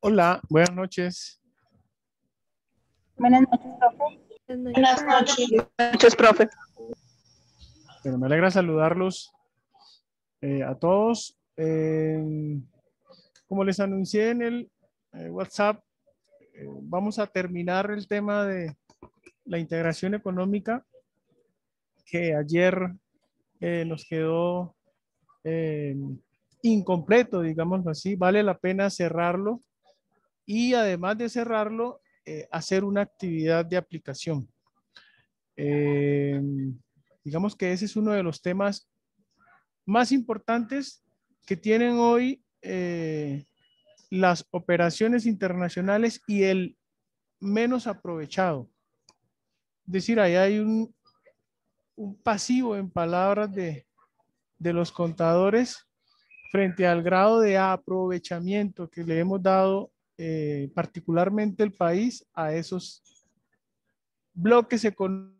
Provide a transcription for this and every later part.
Hola, buenas noches. Buenas noches, profe. Buenas noches, profe. Bueno, me alegra saludarlos a todos. Como les anuncié en el WhatsApp, vamos a terminar el tema de la integración económica que ayer nos quedó eh, incompleto, digamos así. Vale la pena cerrarlo y además de cerrarlo, hacer una actividad de aplicación. Eh, digamos que ese es uno de los temas más importantes que tienen hoy las operaciones internacionales y el menos aprovechado. Es decir, ahí hay un pasivo en palabras de los contadores frente al grado de aprovechamiento que le hemos dado particularmente el país a esos bloques económicos.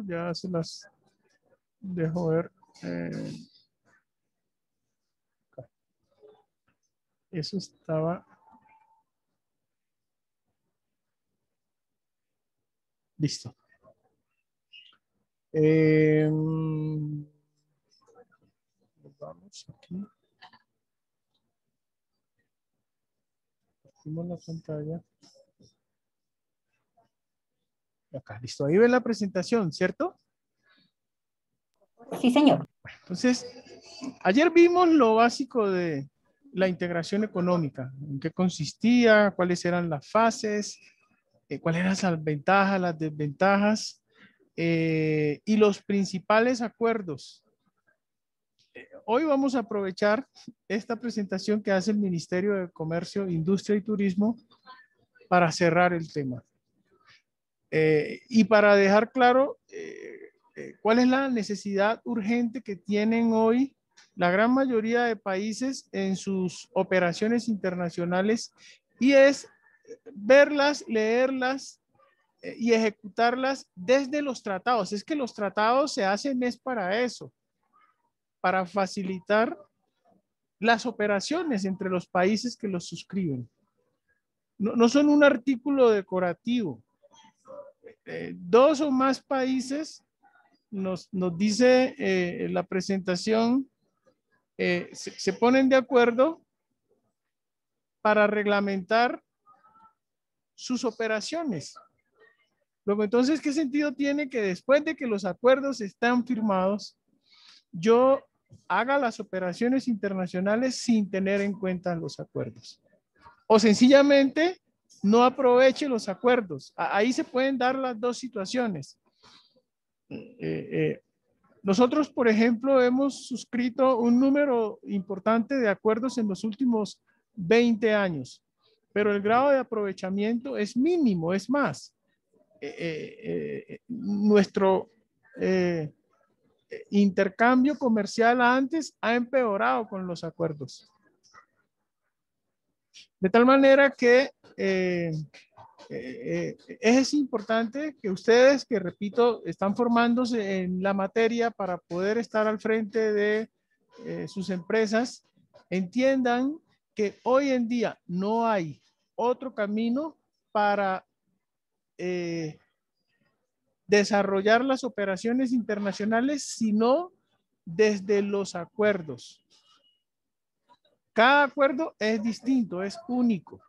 Ya se las dejo ver. Eso estaba listo. Vamos aquí. Compartimos la pantalla. Acá, listo. Ahí ven la presentación, ¿cierto? Sí, señor. Entonces, ayer vimos lo básico de la integración económica, en qué consistía, cuáles eran las fases, cuáles eran las ventajas, las desventajas y los principales acuerdos. Hoy vamos a aprovechar esta presentación que hace el Ministerio de Comercio, Industria y Turismo para cerrar el tema. Y para dejar claro cuál es la necesidad urgente que tienen hoy la gran mayoría de países en sus operaciones internacionales y es verlas, leerlas y ejecutarlas desde los tratados. Es que los tratados se hacen es para eso, para facilitar las operaciones entre los países que los suscriben. No son un artículo decorativo. Dos o más países, nos dice la presentación, se ponen de acuerdo para reglamentar sus operaciones. Luego, entonces, ¿qué sentido tiene que después de que los acuerdos están firmados, yo haga las operaciones internacionales sin tener en cuenta los acuerdos? O sencillamente no aproveche los acuerdos. Ahí se pueden dar las dos situaciones. Nosotros, por ejemplo, hemos suscrito un número importante de acuerdos en los últimos 20 años, pero el grado de aprovechamiento es mínimo, es más. Nuestro intercambio comercial antes ha empeorado con los acuerdos. De tal manera que es importante que ustedes, que repito, están formándose en la materia para poder estar al frente de sus empresas, entiendan que hoy en día no hay otro camino para desarrollar las operaciones internacionales, sino desde los acuerdos. Cada acuerdo es distinto, es único.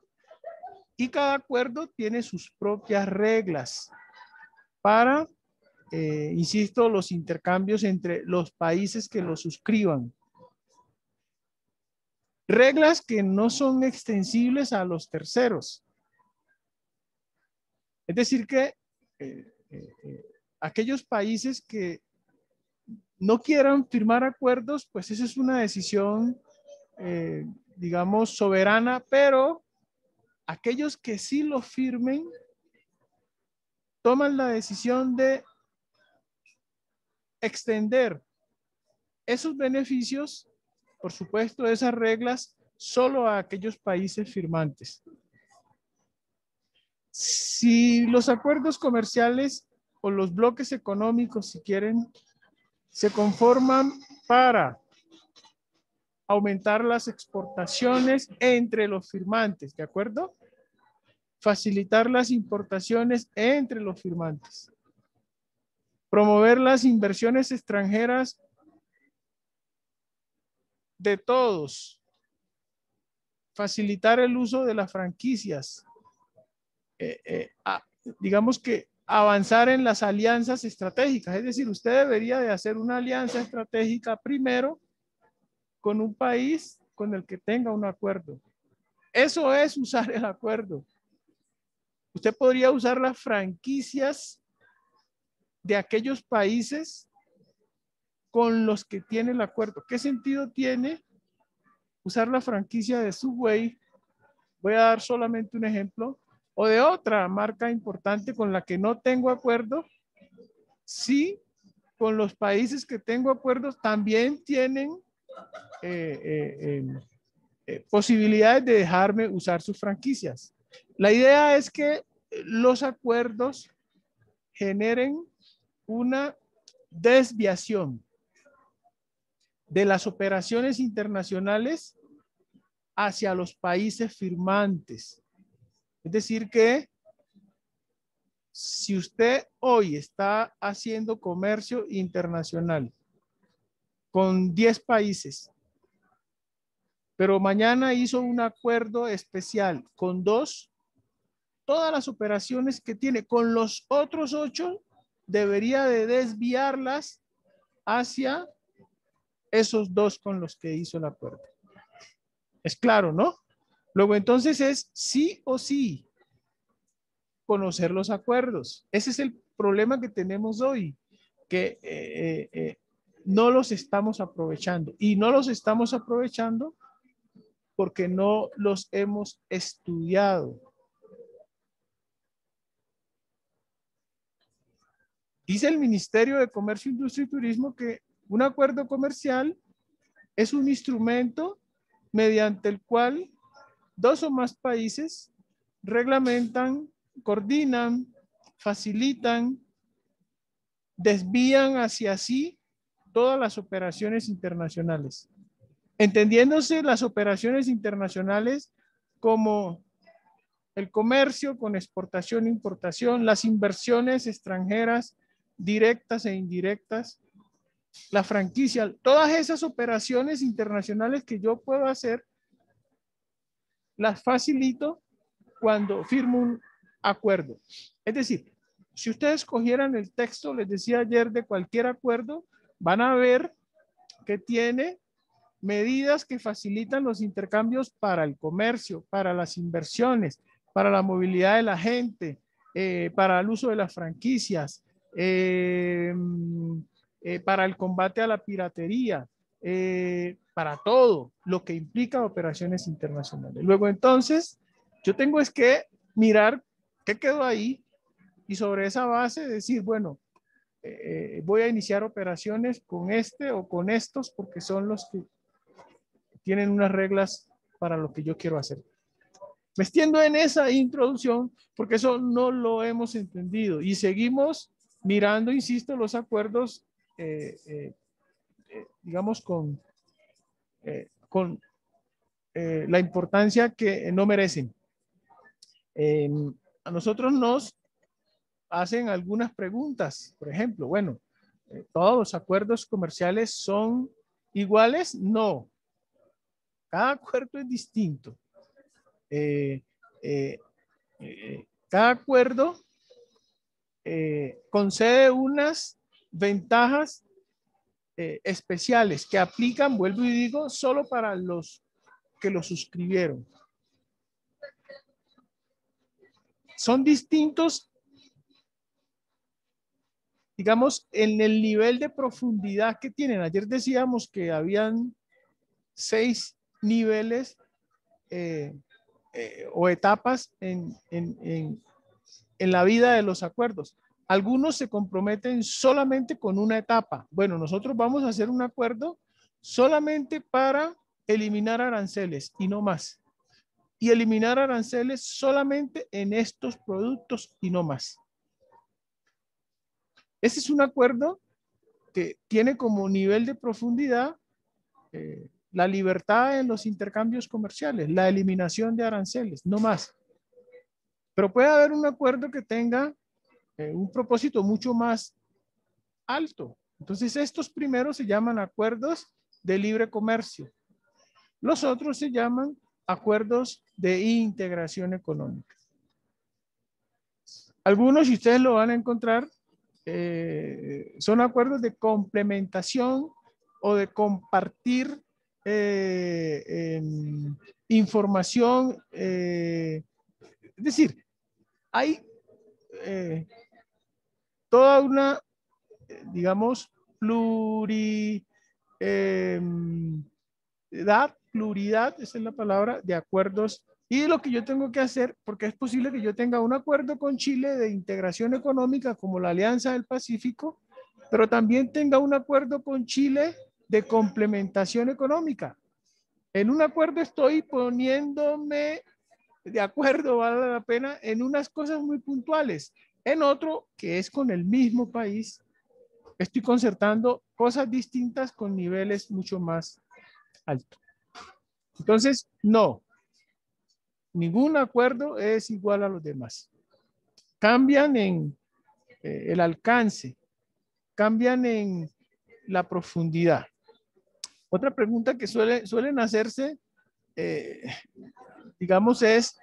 Y cada acuerdo tiene sus propias reglas para, insisto, los intercambios entre los países que lo suscriban. Reglas que no son extensibles a los terceros. Es decir que aquellos países que no quieran firmar acuerdos, pues esa es una decisión digamos, soberana, pero aquellos que sí lo firmen toman la decisión de extender esos beneficios, por supuesto, esas reglas, solo a aquellos países firmantes. Si los acuerdos comerciales o los bloques económicos, si quieren, se conforman para aumentar las exportaciones entre los firmantes, ¿de acuerdo? Facilitar las importaciones entre los firmantes. Promover las inversiones extranjeras de todos. Facilitar el uso de las franquicias. Digamos que avanzar en las alianzas estratégicas. Es decir, usted debería de hacer una alianza estratégica primero con un país con el que tenga un acuerdo. Eso es usar el acuerdo. Usted podría usar las franquicias de aquellos países con los que tiene el acuerdo. ¿Qué sentido tiene usar la franquicia de Subway? Voy a dar solamente un ejemplo. O de otra marca importante con la que no tengo acuerdo. Sí, con los países que tengo acuerdos también tienen posibilidades de dejarme usar sus franquicias. La idea es que los acuerdos generen una desviación de las operaciones internacionales hacia los países firmantes. Es decir que si usted hoy está haciendo comercio internacional con 10 países, pero mañana hizo un acuerdo especial con 2, todas las operaciones que tiene con los otros 8 debería de desviarlas hacia esos 2 con los que hizo el acuerdo. Es claro, ¿no? Luego entonces es sí o sí conocer los acuerdos. Ese es el problema que tenemos hoy, que no los estamos aprovechando. Y no los estamos aprovechando porque no los hemos estudiado. Dice el Ministerio de Comercio, Industria y Turismo que un acuerdo comercial es un instrumento mediante el cual 2 o más países reglamentan, coordinan, facilitan, desvían hacia sí todas las operaciones internacionales. Entendiéndose las operaciones internacionales como el comercio con exportación e importación, las inversiones extranjeras directas e indirectas, la franquicia, todas esas operaciones internacionales que yo puedo hacer, las facilito cuando firmo un acuerdo. Es decir, si ustedes cogieran el texto, les decía ayer, de cualquier acuerdo, van a ver que tiene medidas que facilitan los intercambios para el comercio, para las inversiones, para la movilidad de la gente, para el uso de las franquicias, para el combate a la piratería, para todo lo que implica operaciones internacionales. Luego entonces, yo tengo es que mirar qué quedó ahí y sobre esa base decir, bueno, voy a iniciar operaciones con este o con estos porque son los que tienen unas reglas para lo que yo quiero hacer. Me extiendo en esa introducción porque eso no lo hemos entendido y seguimos mirando, insisto, los acuerdos, digamos, con la importancia que no merecen. A nosotros nos hacen algunas preguntas, por ejemplo, bueno, ¿todos los acuerdos comerciales son iguales? No. Cada acuerdo es distinto. Cada acuerdo concede unas ventajas especiales que aplican, vuelvo y digo, solo para los que lo suscribieron. Son distintos, digamos, en el nivel de profundidad que tienen. Ayer decíamos que habían 6 niveles o etapas en la vida de los acuerdos. Algunos se comprometen solamente con una etapa. Bueno, nosotros vamos a hacer un acuerdo solamente para eliminar aranceles y no más. Y eliminar aranceles solamente en estos productos y no más. Ese es un acuerdo que tiene como nivel de profundidad la libertad en los intercambios comerciales, la eliminación de aranceles, no más. Pero puede haber un acuerdo que tenga un propósito mucho más alto. Entonces, estos primeros se llaman acuerdos de libre comercio. Los otros se llaman acuerdos de integración económica. Algunos, si ustedes lo van a encontrar, son acuerdos de complementación o de compartir información. Es decir, hay toda una, digamos, pluridad, esa es la palabra, de acuerdos. Y lo que yo tengo que hacer, porque es posible que yo tenga un acuerdo con Chile de integración económica como la Alianza del Pacífico, pero también tenga un acuerdo con Chile de complementación económica. En un acuerdo estoy poniéndome de acuerdo, vale la pena, en unas cosas muy puntuales. En otro, que es con el mismo país, estoy concertando cosas distintas con niveles mucho más altos. Entonces, no, ningún acuerdo es igual a los demás. Cambian en el alcance, cambian en la profundidad. Otra pregunta que suelen hacerse, digamos, es,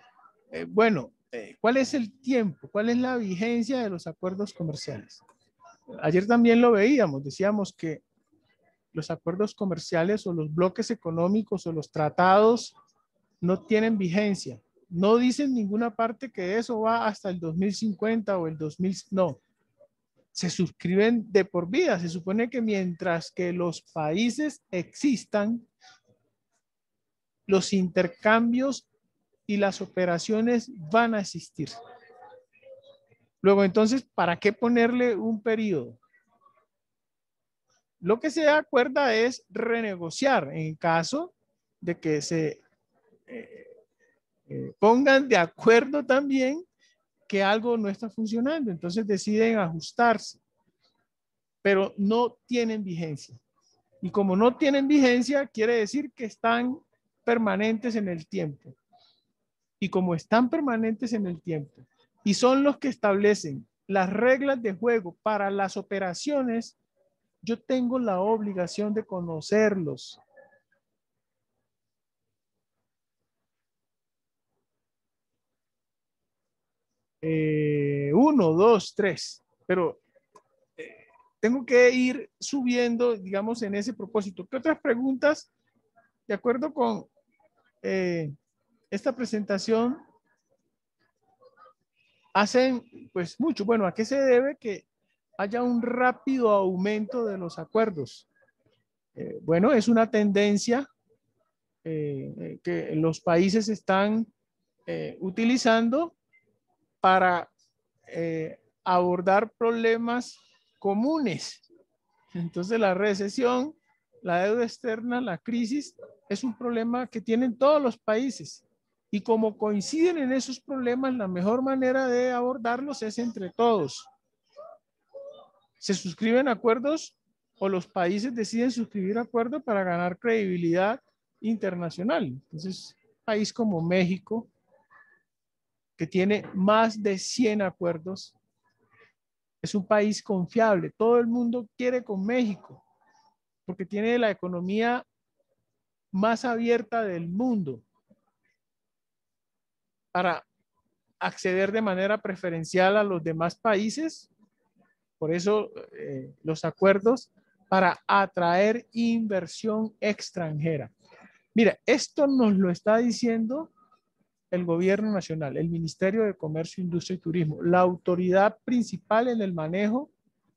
bueno, ¿cuál es el tiempo? ¿Cuál es la vigencia de los acuerdos comerciales? Ayer también lo veíamos, decíamos que los acuerdos comerciales o los bloques económicos o los tratados no tienen vigencia. No dicen ninguna parte que eso va hasta el 2050 o el 2000, no. Se suscriben de por vida. Se supone que mientras que los países existan, los intercambios y las operaciones van a existir. Luego, entonces, ¿para qué ponerle un periodo? Lo que se acuerda es renegociar en caso de que se pongan de acuerdo también que algo no está funcionando. Entonces deciden ajustarse, pero no tienen vigencia. Y como no tienen vigencia, quiere decir que están permanentes en el tiempo. Y como están permanentes en el tiempo y son los que establecen las reglas de juego para las operaciones, yo tengo la obligación de conocerlos. Uno, dos, tres, pero tengo que ir subiendo, digamos, en ese propósito. ¿Qué otras preguntas, de acuerdo con esta presentación, hacen pues mucho? Bueno, ¿a qué se debe que haya un rápido aumento de los acuerdos? Bueno, es una tendencia que los países están utilizando para abordar problemas comunes. Entonces la recesión, la deuda externa, la crisis es un problema que tienen todos los países. Y como coinciden en esos problemas, la mejor manera de abordarlos es entre todos. Se suscriben acuerdos o los países deciden suscribir acuerdos para ganar credibilidad internacional. Entonces, un país como México, que tiene más de 100 acuerdos, es un país confiable. Todo el mundo quiere con México porque tiene la economía más abierta del mundo para acceder de manera preferencial a los demás países. Por eso los acuerdos para atraer inversión extranjera. Mira, esto nos lo está diciendo el gobierno nacional, el Ministerio de Comercio, Industria y Turismo, la autoridad principal en el manejo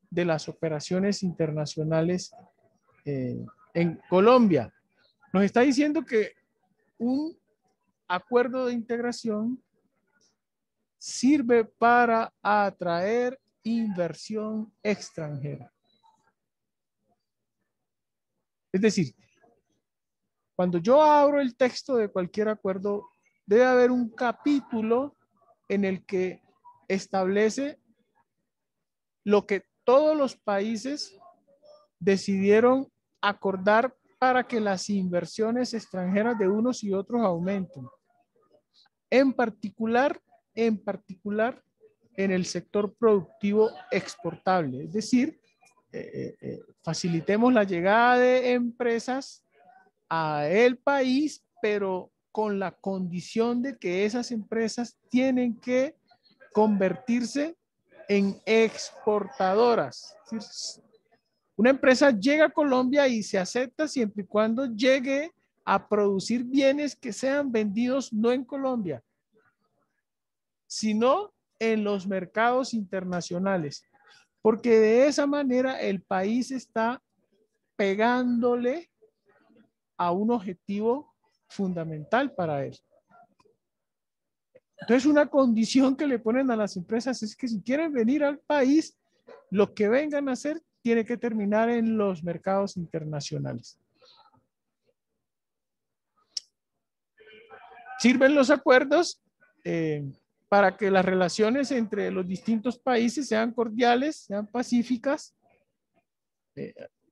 de las operaciones internacionales en Colombia. Nos está diciendo que un acuerdo de integración sirve para atraer inversión extranjera. Es decir, cuando yo abro el texto de cualquier acuerdo, debe haber un capítulo en el que establece lo que todos los países decidieron acordar para que las inversiones extranjeras de unos y otros aumenten. En particular en el sector productivo exportable. Es decir, facilitemos la llegada de empresas a el país, pero con la condición de que esas empresas tienen que convertirse en exportadoras. Es decir, una empresa llega a Colombia y se acepta siempre y cuando llegue a producir bienes que sean vendidos no en Colombia, sino en los mercados internacionales, porque de esa manera el país está pegándole a un objetivo fundamental para él. Entonces, una condición que le ponen a las empresas es que si quieren venir al país, lo que vengan a hacer tiene que terminar en los mercados internacionales. Sirven los acuerdos para que las relaciones entre los distintos países sean cordiales, sean pacíficas.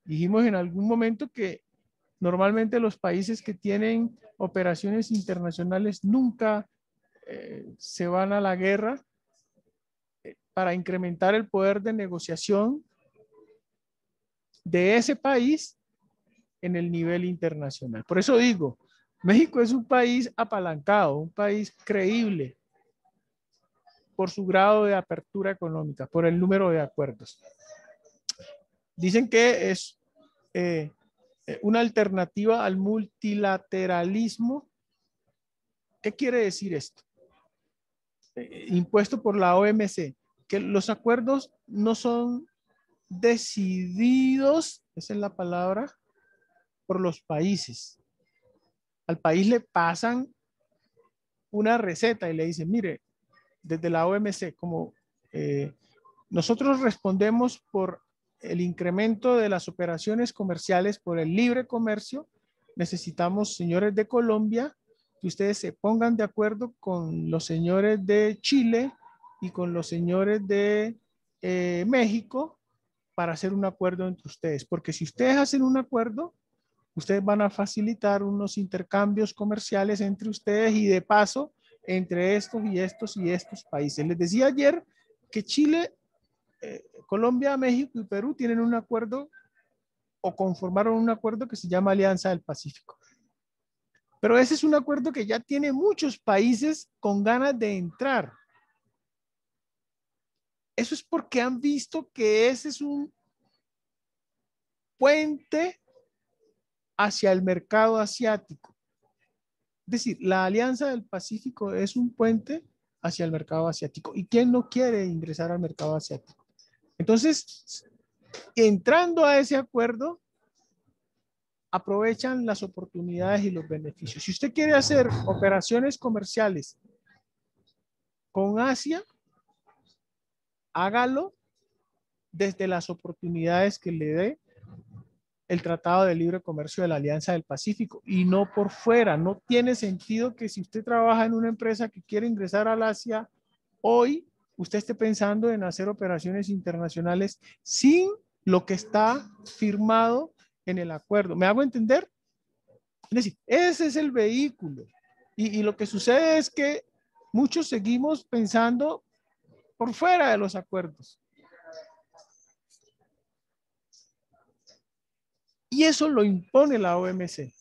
Dijimos en algún momento que normalmente los países que tienen operaciones internacionales nunca se van a la guerra para incrementar el poder de negociación de ese país en el nivel internacional. Por eso digo, México es un país apalancado, un país creíble por su grado de apertura económica, por el número de acuerdos. Dicen que es una alternativa al multilateralismo. ¿Qué quiere decir esto? Impuesto por la OMC, que los acuerdos no son decididos, esa es la palabra, por los países. Al país le pasan una receta y le dicen, mire, desde la OMC, como nosotros respondemos por el incremento de las operaciones comerciales, por el libre comercio, necesitamos, señores de Colombia, que ustedes se pongan de acuerdo con los señores de Chile y con los señores de México para hacer un acuerdo entre ustedes. Porque si ustedes hacen un acuerdo, ustedes van a facilitar unos intercambios comerciales entre ustedes y de paso entre estos y estos y estos países. Les decía ayer que Chile, Colombia, México y Perú tienen un acuerdo o conformaron un acuerdo que se llama Alianza del Pacífico. Pero ese es un acuerdo que ya tiene muchos países con ganas de entrar. Eso es porque han visto que ese es un puente hacia el mercado asiático. Es decir, la Alianza del Pacífico es un puente hacia el mercado asiático. ¿Y quién no quiere ingresar al mercado asiático? Entonces, entrando a ese acuerdo, aprovechan las oportunidades y los beneficios. Si usted quiere hacer operaciones comerciales con Asia, hágalo desde las oportunidades que le dé el Tratado de Libre Comercio de la Alianza del Pacífico y no por fuera. No tiene sentido que si usted trabaja en una empresa que quiere ingresar al Asia hoy, usted esté pensando en hacer operaciones internacionales sin lo que está firmado en el acuerdo. ¿Me hago entender? Es decir, ese es el vehículo. Y lo que sucede es que muchos seguimos pensando por fuera de los acuerdos. Y eso lo impone la OMC.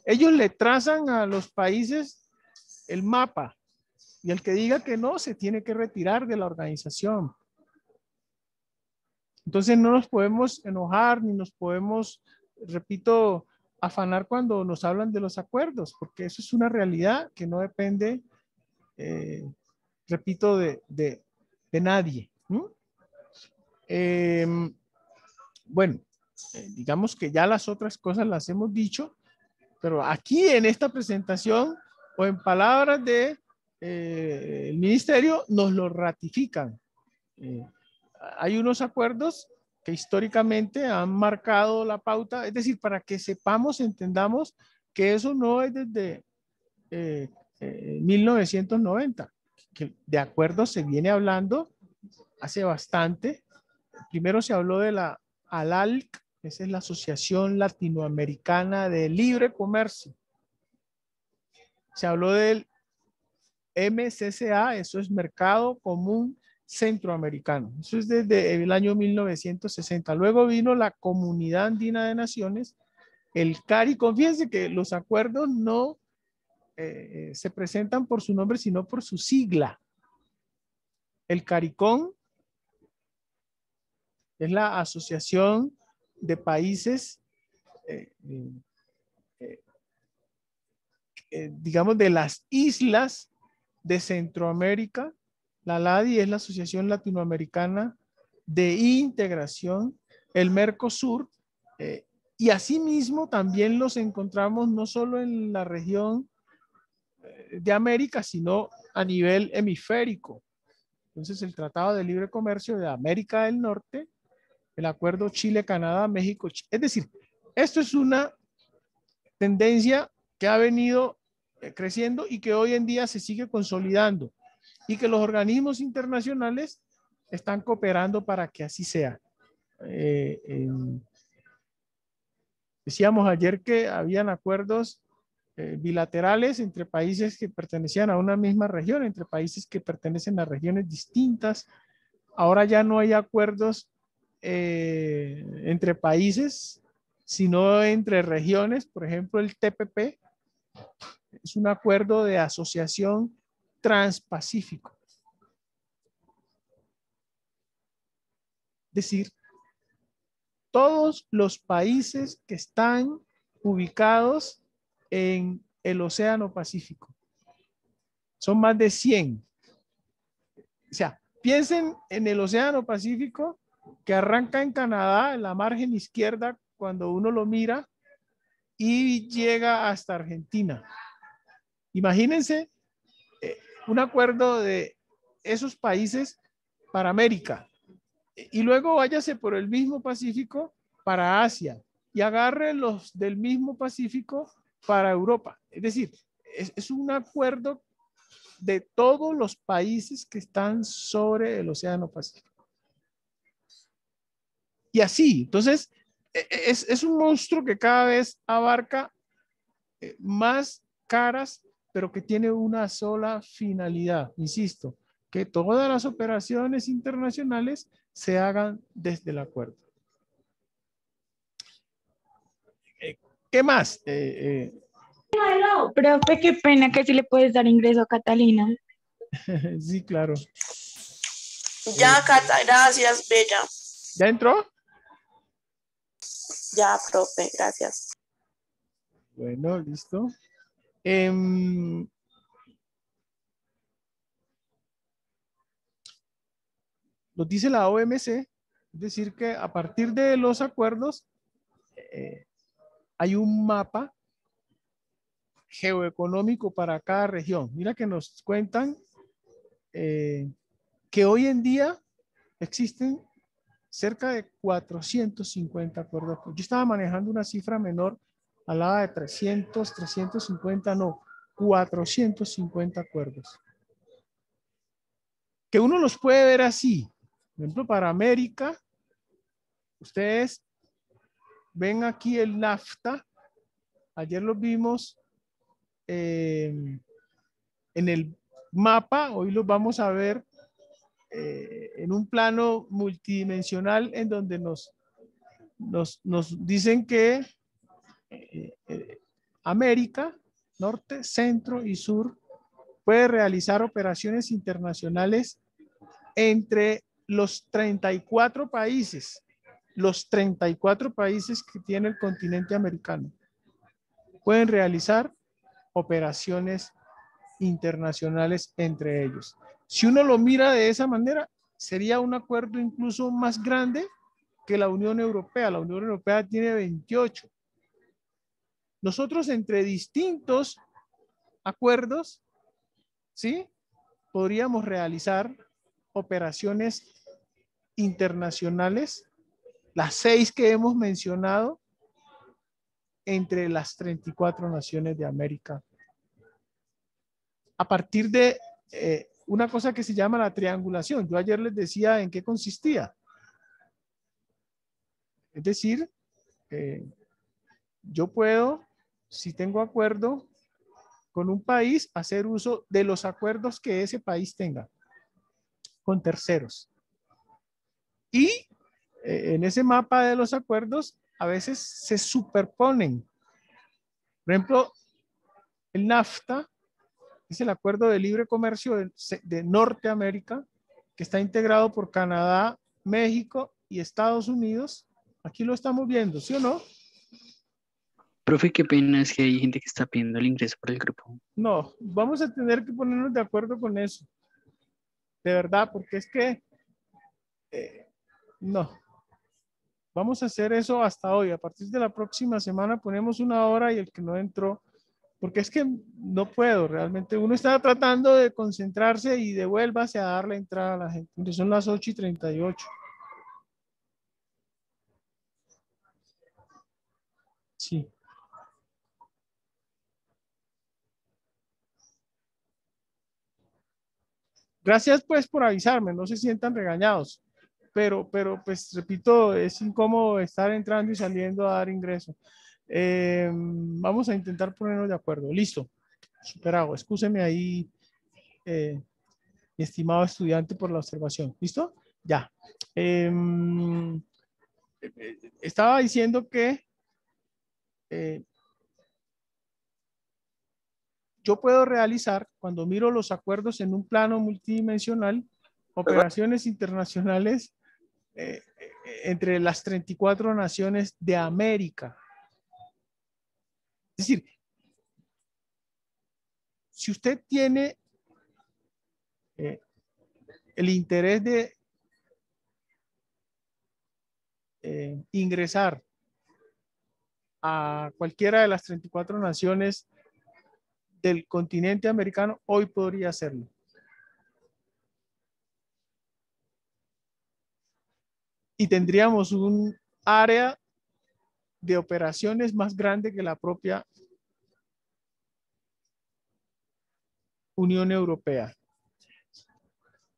Ellos le trazan a los países el mapa y el que diga que no se tiene que retirar de la organización. Entonces no nos podemos enojar ni nos podemos, repito, afanar cuando nos hablan de los acuerdos, porque eso es una realidad que no depende, repito, de nadie. Bueno, digamos que ya las otras cosas las hemos dicho, pero aquí en esta presentación o en palabras de el ministerio, nos lo ratifican. Hay unos acuerdos que históricamente han marcado la pauta, es decir, para que sepamos, entendamos que eso no es desde 1990, que de acuerdo se viene hablando hace bastante. Primero se habló de la ALALC, esa es la Asociación Latinoamericana de Libre Comercio. Se habló del MCCA, eso es Mercado Común Centroamericano. Eso es desde el año 1960. Luego vino la Comunidad Andina de Naciones, el CARICOM. Fíjense que los acuerdos no se presentan por su nombre, sino por su sigla. El CARICOM es la Asociación de Países, digamos, de las islas de Centroamérica. La LADI es la Asociación Latinoamericana de Integración, el Mercosur, y asimismo también los encontramos no solo en la región de América, sino a nivel hemisférico. Entonces, el Tratado de Libre Comercio de América del Norte, el Acuerdo Chile-Canadá, México, es decir, esto es una tendencia que ha venido creciendo y que hoy en día se sigue consolidando y que los organismos internacionales están cooperando para que así sea. Decíamos ayer que habían acuerdos bilaterales entre países que pertenecían a una misma región, entre países que pertenecen a regiones distintas. Ahora ya no hay acuerdos entre países, sino entre regiones. Por ejemplo, el TPP es un acuerdo de asociación transpacífico. Es decir, todos los países que están ubicados en el Océano Pacífico. Son más de 100. O sea, piensen en el Océano Pacífico que arranca en Canadá, en la margen izquierda, cuando uno lo mira, y llega hasta Argentina. Imagínense un acuerdo de esos países para América. Y luego váyase por el mismo Pacífico para Asia y agarre los del mismo Pacífico para Europa. Es decir, es un acuerdo de todos los países que están sobre el Océano Pacífico. Y así, entonces, es un monstruo que cada vez abarca más caras, pero que tiene una sola finalidad, insisto, que todas las operaciones internacionales se hagan desde el acuerdo. ¿Qué más? Profe, qué pena que si le puedes dar ingreso a Catalina. Sí, claro. Ya, Cata, gracias, Bella. ¿Ya entró? Ya, profe, gracias. Bueno, listo. Lo dice la OMC, es decir que a partir de los acuerdos hay un mapa geoeconómico para cada región. Mira que nos cuentan que hoy en día existen cerca de 450 acuerdos. Yo estaba manejando una cifra menor, hablaba de 300, 350, no, 450 acuerdos. Que uno los puede ver así. Por ejemplo, para América, ustedes ven aquí el NAFTA. Ayer lo vimos en el mapa, hoy lo vamos a ver en un plano multidimensional en donde nos dicen que América, Norte, Centro y Sur puede realizar operaciones internacionales entre los 34 países, que tiene el continente americano. Pueden realizar operaciones internacionales entre ellos. Si uno lo mira de esa manera, sería un acuerdo incluso más grande que la Unión Europea. La Unión Europea tiene 28. Nosotros entre distintos acuerdos, ¿sí? Podríamos realizar operaciones internacionales, las 6 que hemos mencionado, entre las 34 naciones de América. A partir de una cosa que se llama la triangulación. Yo ayer les decía en qué consistía. Es decir, yo puedo, si tengo acuerdo con un país, hacer uso de los acuerdos que ese país tenga con terceros. Y en ese mapa de los acuerdos, a veces se superponen. Por ejemplo, el NAFTA es el acuerdo de libre comercio de Norteamérica, que está integrado por Canadá, México y Estados Unidos. Aquí lo estamos viendo, ¿sí o no? Profe, qué pena es que hay gente que está pidiendo el ingreso por el grupo. No, vamos a tener que ponernos de acuerdo con eso. De verdad, porque es que no. Vamos a hacer eso hasta hoy. A partir de la próxima semana ponemos una hora y el que no entró, porque es que no puedo realmente. Uno está tratando de concentrarse y devuélvase a darle entrada a la gente. Entonces son las 8:38. Sí. Gracias pues por avisarme, no se sientan regañados, pero pues repito, es incómodo estar entrando y saliendo a dar ingreso. Vamos a intentar ponernos de acuerdo. Listo, superado. Excúseme ahí, mi estimado estudiante, por la observación. ¿Listo? Ya. Estaba diciendo que yo puedo realizar, cuando miro los acuerdos en un plano multidimensional, operaciones internacionales entre las 34 naciones de América. Es decir, si usted tiene el interés de ingresar a cualquiera de las 34 naciones del continente americano, hoy podría hacerlo. Y tendríamos un área de operaciones más grande que la propia Unión Europea.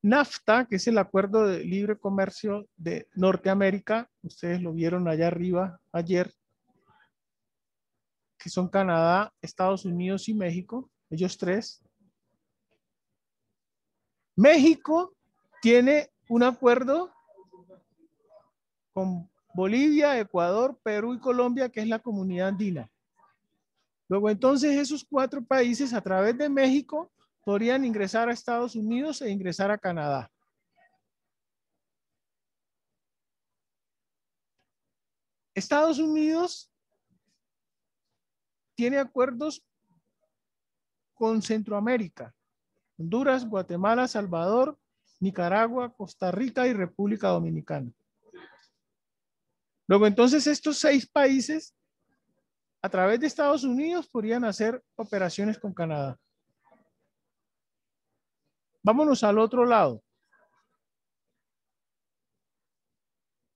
NAFTA, que es el acuerdo de libre comercio de Norteamérica, ustedes lo vieron allá arriba ayer, que son Canadá, Estados Unidos y México, ellos 3. México tiene un acuerdo con Bolivia, Ecuador, Perú y Colombia, que es la comunidad andina. Luego entonces esos 4 países a través de México podrían ingresar a Estados Unidos e ingresar a Canadá. Estados Unidos tiene acuerdos con Centroamérica, Honduras, Guatemala, Salvador, Nicaragua, Costa Rica y República Dominicana. Luego entonces estos 6 países a través de Estados Unidos podrían hacer operaciones con Canadá. Vámonos al otro lado.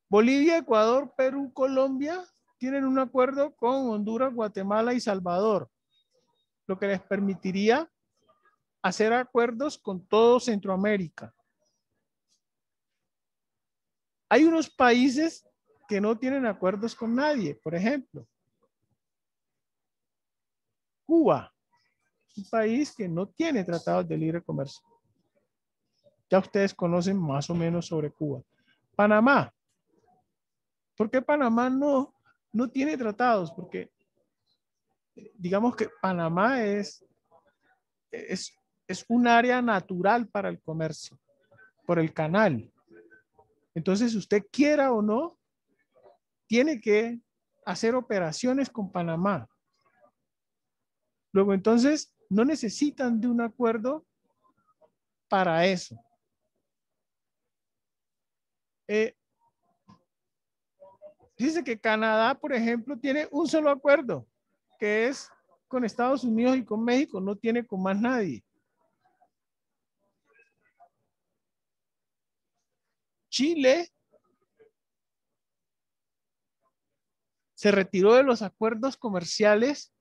Bolivia, Ecuador, Perú, Colombia tienen un acuerdo con Honduras, Guatemala y Salvador, lo que les permitiría hacer acuerdos con todo Centroamérica. Hay unos países que no tienen acuerdos con nadie, por ejemplo, Cuba, un país que no tiene tratados de libre comercio. Ya ustedes conocen más o menos sobre Cuba. Panamá. ¿Por qué Panamá no tiene tratados? Porque digamos que Panamá es un área natural para el comercio, por el canal. Entonces, usted quiera o no, tiene que hacer operaciones con Panamá. Luego, entonces, no necesitan de un acuerdo para eso. Dice que Canadá, por ejemplo, tiene un solo acuerdo, que es con Estados Unidos y con México, no tiene con más nadie. Chile se retiró de los acuerdos comerciales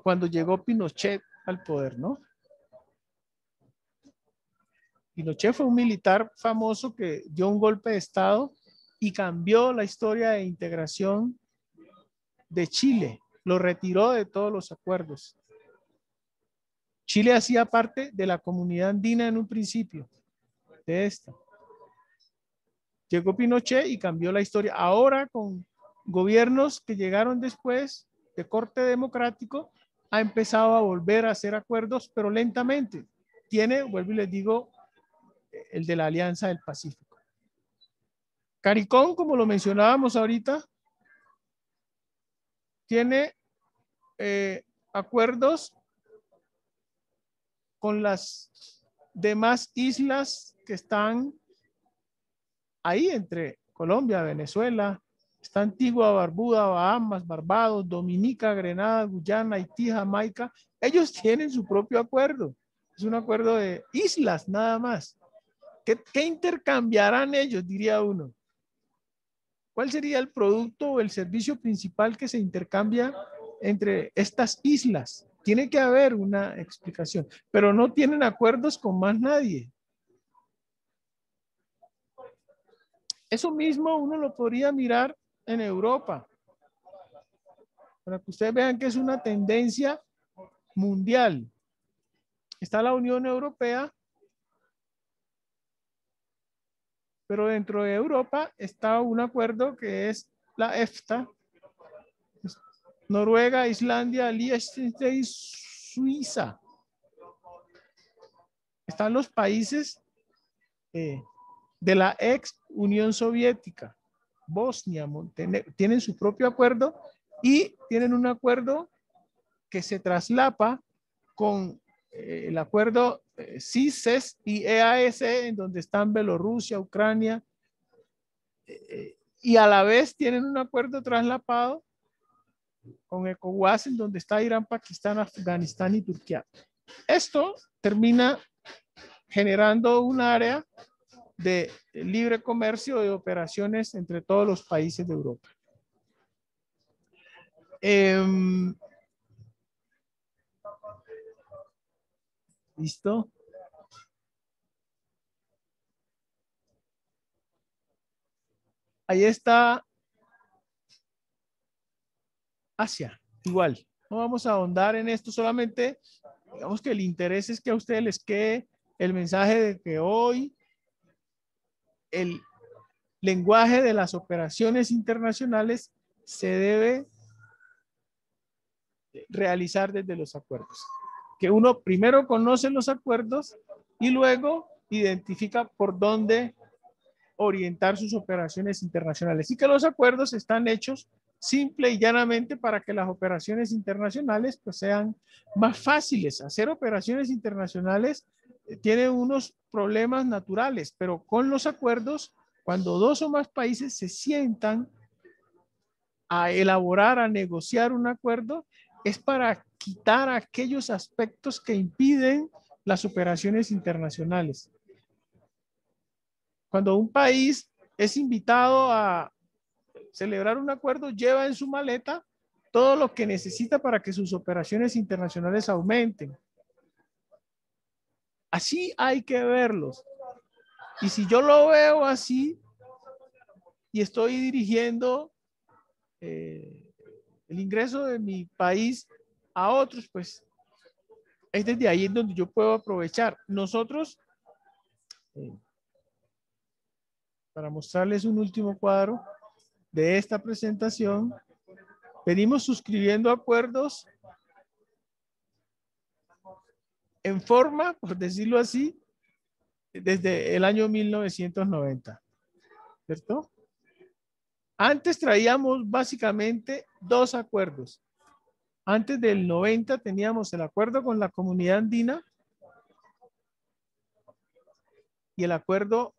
cuando llegó Pinochet al poder, ¿no? Pinochet fue un militar famoso que dio un golpe de Estado y cambió la historia de integración de Chile. Lo retiró de todos los acuerdos. Chile hacía parte de la comunidad andina en un principio de esta. Llegó Pinochet y cambió la historia. Ahora con gobiernos que llegaron después de corte democrático, ha empezado a volver a hacer acuerdos, pero lentamente. Tiene, vuelvo y les digo, el de la Alianza del Pacífico. CARICOM, como lo mencionábamos ahorita, tiene acuerdos con las demás islas que están ahí entre Colombia, Venezuela, está Antigua, Barbuda, Bahamas, Barbados, Dominica, Grenada, Guyana, Haití, Jamaica. Ellos tienen su propio acuerdo. Es un acuerdo de islas nada más. ¿Qué intercambiarán ellos, diría uno? ¿Cuál sería el producto o el servicio principal que se intercambia entre estas islas? Tiene que haber una explicación, pero no tienen acuerdos con más nadie. Eso mismo uno lo podría mirar en Europa, para que ustedes vean que es una tendencia mundial. Está la Unión Europea, pero dentro de Europa está un acuerdo que es la EFTA, Noruega, Islandia, Liechtenstein, Suiza. Están los países de la ex Unión Soviética, Bosnia, Montenegro, tienen su propio acuerdo y tienen un acuerdo que se traslapa con el acuerdo CIS y EAS, en donde están Bielorrusia, Ucrania, y a la vez tienen un acuerdo traslapado con ECOWAS, en donde está Irán, Pakistán, Afganistán y Turquía. Esto termina generando un área de libre comercio de operaciones entre todos los países de Europa. ¿Listo? Ahí está Asia, igual. No vamos a ahondar en esto, solamente digamos que el interés es que a ustedes les quede el mensaje de que hoy el lenguaje de las operaciones internacionales se debe realizar desde los acuerdos. Que uno primero conoce los acuerdos y luego identifica por dónde orientar sus operaciones internacionales. Y que los acuerdos están hechos simple y llanamente para que las operaciones internacionales pues sean más fáciles. Hacer operaciones internacionales tiene unos problemas naturales, pero con los acuerdos, cuando dos o más países se sientan a elaborar, a negociar un acuerdo, es para quitar aquellos aspectos que impiden las operaciones internacionales. Cuando un país es invitado a celebrar un acuerdo, lleva en su maleta todo lo que necesita para que sus operaciones internacionales aumenten. Así hay que verlos. Y si yo lo veo así y estoy dirigiendo el ingreso de mi país a otros, pues es desde ahí en donde yo puedo aprovechar. Nosotros, para mostrarles un último cuadro de esta presentación, venimos suscribiendo acuerdos en forma, por decirlo así, desde el año 1990, ¿cierto? Antes traíamos básicamente dos acuerdos. Antes del 90 teníamos el acuerdo con la comunidad andina y el acuerdo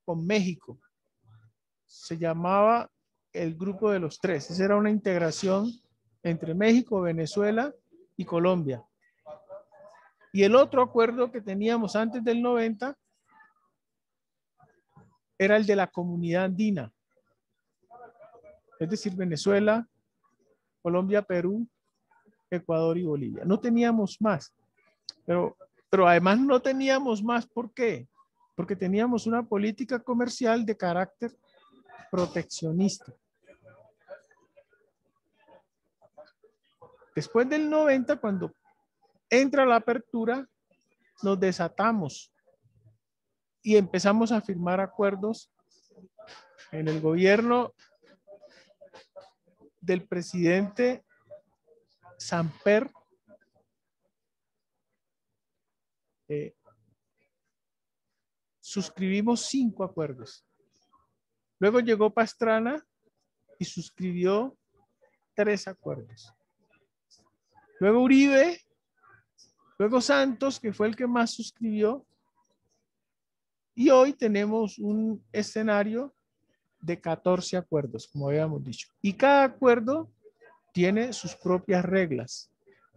con México. Se llamaba el Grupo de los Tres. Esa era una integración entre México, Venezuela y Colombia. Y el otro acuerdo que teníamos antes del 90 era el de la comunidad andina. Es decir, Venezuela, Colombia, Perú, Ecuador y Bolivia. No teníamos más. Pero además no teníamos más. ¿Por qué? Porque teníamos una política comercial de carácter proteccionista. Después del 90, cuando entra la apertura, nos desatamos y empezamos a firmar acuerdos en el gobierno del presidente Samper. Suscribimos 5 acuerdos. Luego llegó Pastrana y suscribió 3 acuerdos. Luego Uribe, luego Santos, que fue el que más suscribió. Y hoy tenemos un escenario de 14 acuerdos, como habíamos dicho. Y cada acuerdo tiene sus propias reglas.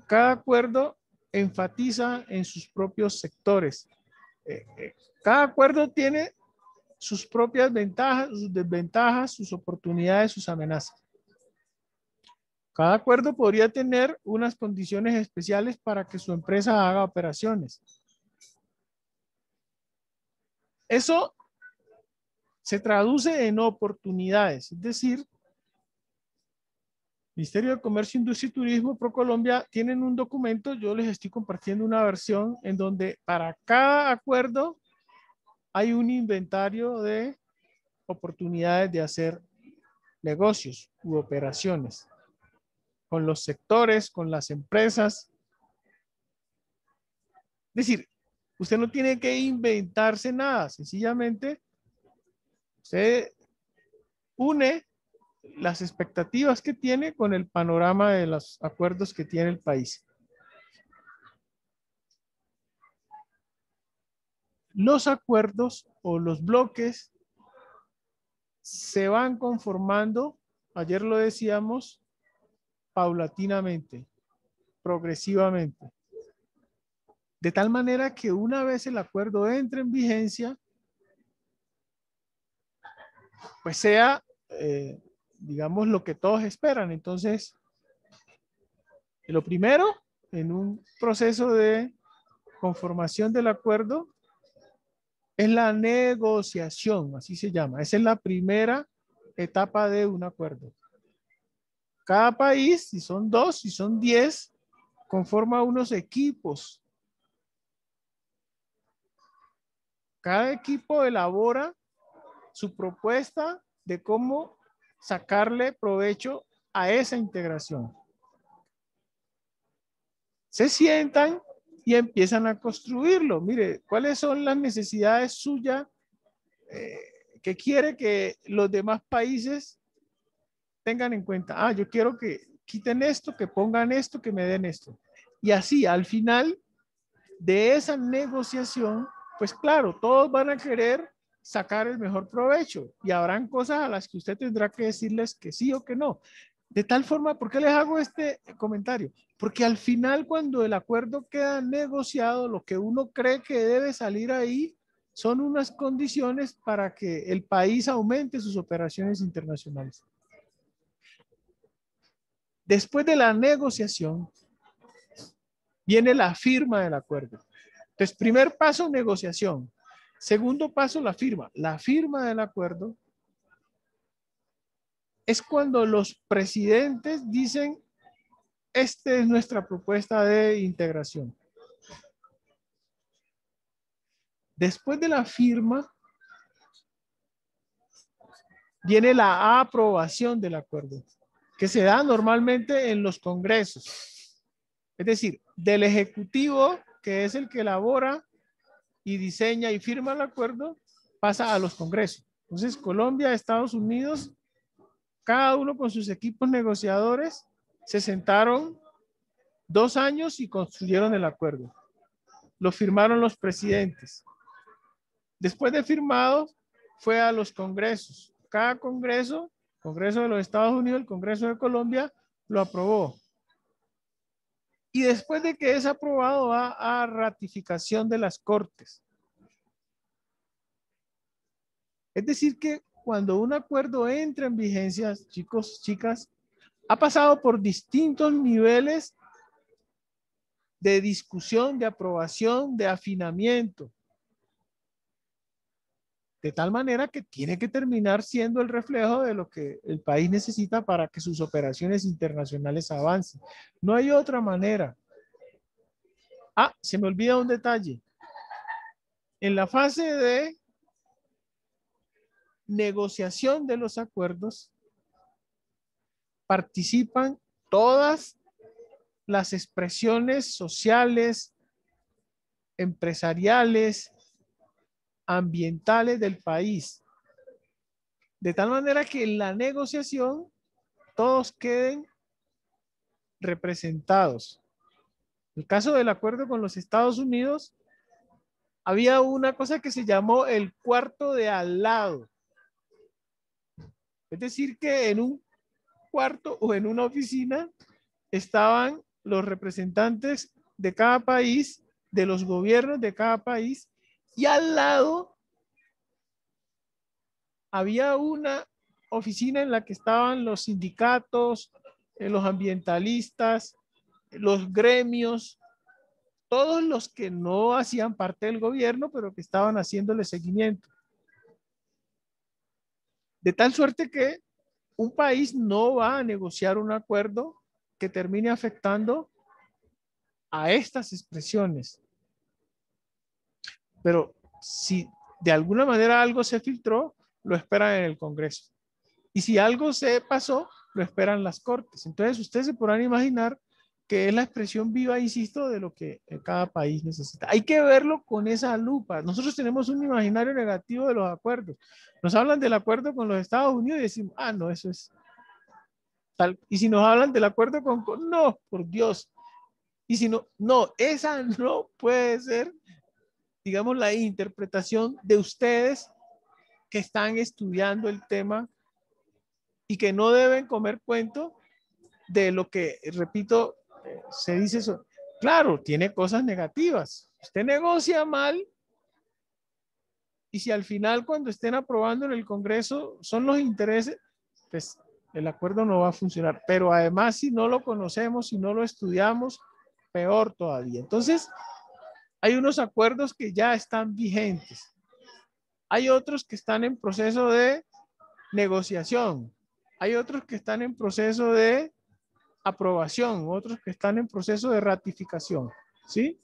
Cada acuerdo enfatiza en sus propios sectores. Cada acuerdo tiene sus propias ventajas, sus desventajas, sus oportunidades, sus amenazas. Cada acuerdo podría tener unas condiciones especiales para que su empresa haga operaciones. Eso se traduce en oportunidades, es decir, Ministerio de Comercio, Industria y Turismo, ProColombia, tienen un documento, yo les estoy compartiendo una versión en donde para cada acuerdo hay un inventario de oportunidades de hacer negocios u operaciones con los sectores, con las empresas. Es decir, usted no tiene que inventarse nada, sencillamente usted une las expectativas que tiene con el panorama de los acuerdos que tiene el país. Los acuerdos o los bloques se van conformando, ayer lo decíamos, paulatinamente, progresivamente. De tal manera que una vez el acuerdo entre en vigencia, pues sea, digamos, lo que todos esperan. Entonces, lo primero, en un proceso de conformación del acuerdo, es la negociación, así se llama. Esa es la primera etapa de un acuerdo. Cada país, si son 2, si son 10, conforma unos equipos. Cada equipo elabora su propuesta de cómo sacarle provecho a esa integración. Se sientan y empiezan a construirlo. Mire, ¿cuáles son las necesidades suyas que quiere que los demás países tengan en cuenta? Ah, yo quiero que quiten esto, que pongan esto, que me den esto. Y así, al final de esa negociación, pues claro, todos van a querer sacar el mejor provecho y habrán cosas a las que usted tendrá que decirles que sí o que no. De tal forma, ¿por qué les hago este comentario? Porque al final, cuando el acuerdo queda negociado, lo que uno cree que debe salir ahí son unas condiciones para que el país aumente sus operaciones internacionales. Después de la negociación, viene la firma del acuerdo. Entonces, primer paso, negociación. Segundo paso, la firma. La firma del acuerdo es cuando los presidentes dicen, esta es nuestra propuesta de integración. Después de la firma, viene la aprobación del acuerdo, que se da normalmente en los congresos. Es decir, del Ejecutivo, que es el que elabora y diseña y firma el acuerdo, pasa a los congresos. Entonces, Colombia, Estados Unidos, cada uno con sus equipos negociadores, se sentaron 2 años y construyeron el acuerdo. Lo firmaron los presidentes. Después de firmado, fue a los congresos. Cada congreso, Congreso de los Estados Unidos, el Congreso de Colombia, lo aprobó. Y después de que es aprobado va a ratificación de las Cortes. Es decir que cuando un acuerdo entra en vigencia, chicos, chicas, ha pasado por distintos niveles de discusión, de aprobación, de afinamiento. De tal manera que tiene que terminar siendo el reflejo de lo que el país necesita para que sus operaciones internacionales avancen. No hay otra manera. Ah, se me olvida un detalle. En la fase de negociación de los acuerdos participan todas las expresiones sociales, empresariales, ambientales del país. De tal manera que en la negociación todos queden representados. En el caso del acuerdo con los Estados Unidos, había una cosa que se llamó el cuarto de al lado. Es decir, que en un cuarto o en una oficina estaban los representantes de cada país, de los gobiernos de cada país, y al lado había una oficina en la que estaban los sindicatos, los ambientalistas, los gremios, todos los que no hacían parte del gobierno, pero que estaban haciéndole seguimiento. De tal suerte que un país no va a negociar un acuerdo que termine afectando a estas expresiones. Pero si de alguna manera algo se filtró, lo esperan en el Congreso. Y si algo se pasó, lo esperan las Cortes. Entonces ustedes se podrán imaginar que es la expresión viva, insisto, de lo que cada país necesita. Hay que verlo con esa lupa. Nosotros tenemos un imaginario negativo de los acuerdos. Nos hablan del acuerdo con los Estados Unidos y decimos, ah, no, eso es tal. Y si nos hablan del acuerdo con no, por Dios. Y si no, no, esa no puede ser, digamos, la interpretación de ustedes que están estudiando el tema y que no deben comer cuento de lo que, repito, se dice eso. Claro, tiene cosas negativas. Usted negocia mal y si al final cuando estén aprobando en el Congreso son los intereses, pues el acuerdo no va a funcionar. Pero además si no lo conocemos, si no lo estudiamos, peor todavía. Entonces, hay unos acuerdos que ya están vigentes. Hay otros que están en proceso de negociación. Hay otros que están en proceso de aprobación, otros que están en proceso de ratificación. ¿Sí?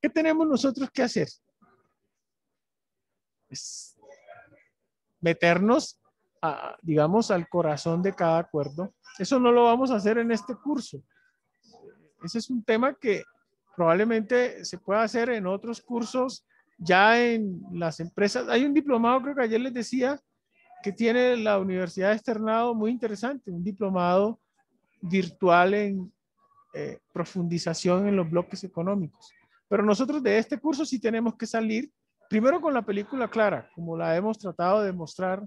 ¿Qué tenemos nosotros que hacer? Es meternos, digamos, al corazón de cada acuerdo. Eso no lo vamos a hacer en este curso. Ese es un tema que probablemente se pueda hacer en otros cursos, ya en las empresas. Hay un diplomado, creo que ayer les decía, que tiene la Universidad de Externado, muy interesante, un diplomado virtual en profundización en los bloques económicos. Pero nosotros de este curso sí tenemos que salir primero con la película clara, como la hemos tratado de mostrar